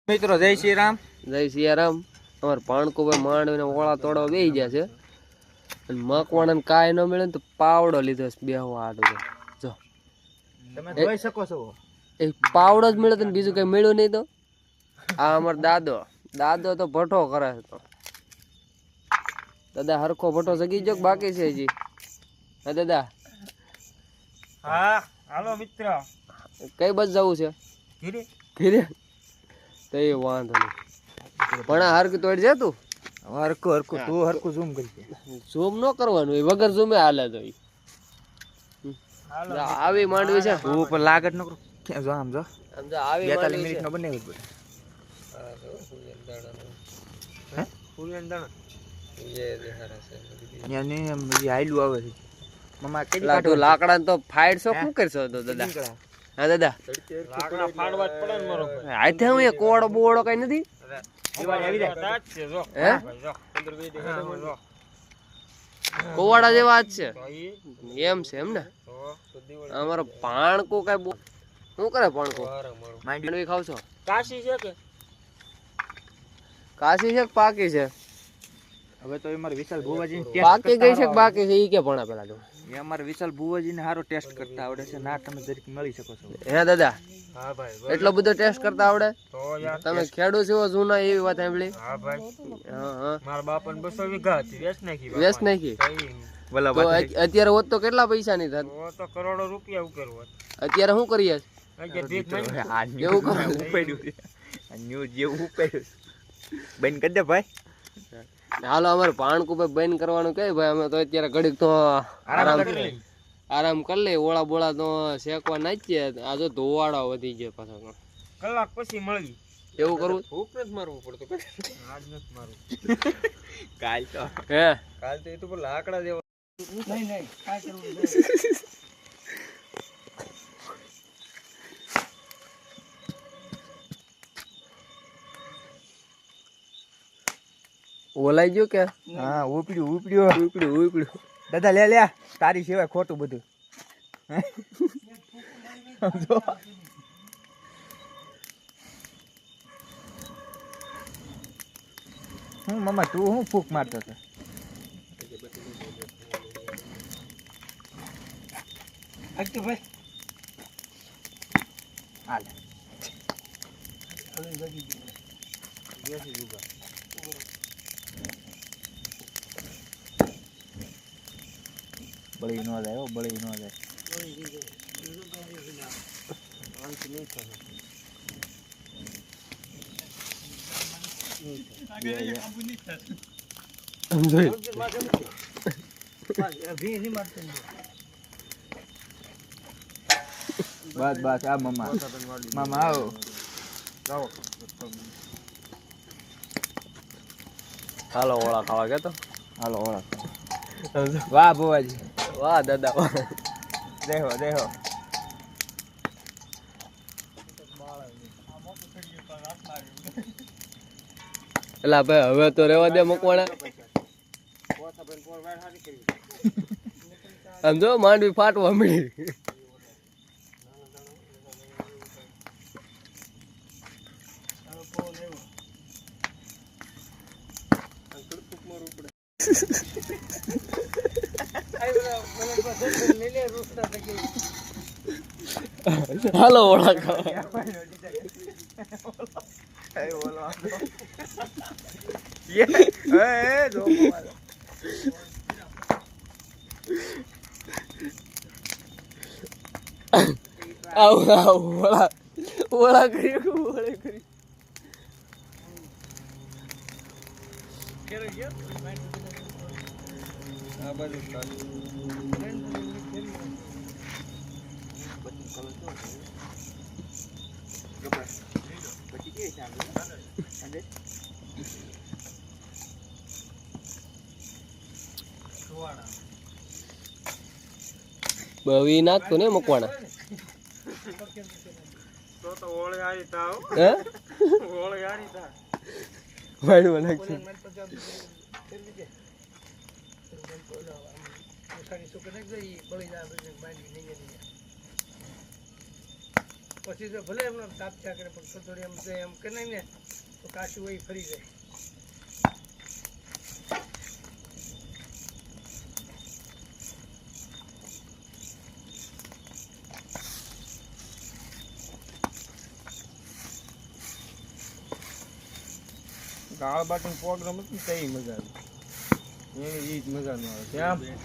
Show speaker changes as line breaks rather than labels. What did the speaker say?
મિત્રો જય શ્રી રામ.
જય સિયારામ. અમારે પાણકો ભાઈ માંડવીને ઓળા તોડવા બેસી ગયા છે અને મકવાણાને કાંઈ ન મળે ને તો પાવડો લીધો છે બેહવા આડું. જો
તમે જોઈ શકો છો
એ પાવડો જ મળ્યો તો ને બીજું કઈ મળ્યું નહીં. તો આ અમારો દાદો તો ભઠ્ઠો કરે છે. તો દાદા હરખો ભઠ્ઠો જગી જો બાકી છે હજી? હા દાદા.
હા હાલો મિત્ર.
કઈ બાજુ જવું છે? ઘીરે. તો એ વાંધો નહીં પણ આ હરકી તોડ છે તું.
હરકું તું હરકું ઝૂમ કરી
ઝૂમ ન કરવાનું એ વગર ઝૂમે હાલે. તો આવી માંડવી છે
તું પર લાગત ન કરો. જો આમ જો
આવી
42
માંડવી
મિનિટ
છે.
નો બનાવી પડે. હે ફૂલન દાણા યાની હાઈલું આવે છે મમ્મા કેડી કાઢો
લાકડા તો ફાઈડ શો શું કરશો તો દાદા? હા દાદા
લાકડા ફાડવા જ પડે ને મારો
આથે હું એ કોડો બોડો કઈ નથી.
આવી જાય જો
હે કોવાડા જેવા જ છે એમ છે એમ ને? અમારો પાણકો કઈ શું કરે પાણકો? માંડવી ખાવ છો?
કાશી છે કે
કાશી છે કે પાકી છે?
હવે તો અમાર વિશાલ ભુવાજી ટેસ્ટ
પાકી ગઈ છે કે બાકી છે ઈ કે ભણા પેલા તો
એ અમાર વિશાલ ભુવાજી ને હારો ટેસ્ટ કરતા આવડે છે ના તમે જરીક મળી શકો છો.
હે દાદા?
હા ભાઈ
એટલો બધો ટેસ્ટ કરતા આવડે?
તો યાર
તમે ખેડૂત છો જૂના એવી વાત સાંભળી?
હા ભાઈ
હા હા
મારા બાપાને 200 વીઘા હતી વેચ નાખી
વેચ નાખી.
ભલા
તો અત્યારે હોત તો કેટલા પૈસા ની થાત?
તો કરોડો રૂપિયા ઉકેલ હોત.
અત્યારે શું કરીએ? એવું કરો.
ન્યૂઝ જેવું ઉપાડ્યું બંધ કરી દે ભાઈ.
હાલો અમારે પાણકું ભાઈ બંધ કરવાનું કે ભાઈ અમે તો અત્યારે ઘડીક તો આરામ કરી લઈએ. ઓળા બોળા તો શેકવા નાખીએ. આ જો ધોવાડા વધી ગયા પાછા.
કલાક પછી મળી
એવું કરવું?
ભૂખ નથી મારવું પડતું આજ નથી મારવું કાલ તો
હે
કાલ તો એ તો લાકડા જેવો નહીં કાઈ કરવું
ઓલાઈ ગયો કે?
હા ઉપડ્યું દાદા લે તારી સિવાય ખોટું બધું સમજો. હું મમ્મા તું હું ફૂક મારતો હતો? ભાઈ હાલ બળી ન જાય બળી ન જાય. બસ આ મામા આવો
હાલો ઓળા ખાવા ગયા તો
હાલો ઓળખ. વાહ બુવાજી
વાહ દાદા વાહ.
દેહો
એલા ભાઈ હવે તો રેવા દે મકવાણા. આમ જો માંડવી ફાટવા મળી. હાલો ઓળા ખાવા. ઓળા કરી બવી નાખતો ને મકવાણા.
તો ઓળે આરી તાવ
હે
ઓળે આરી તાવ
વાડવા નાખતો.
પછી તો ભલે એમને તાપ થયા કરે પણ થોડી એમ જાય એમ કે નહીં ને તો કાશી હોય ફરી જાય.
ગાળ બાટું પ્રોગ્રામ હતું ને તે મજા આવી એની ઈ જ મજા ન આવે ત્યાં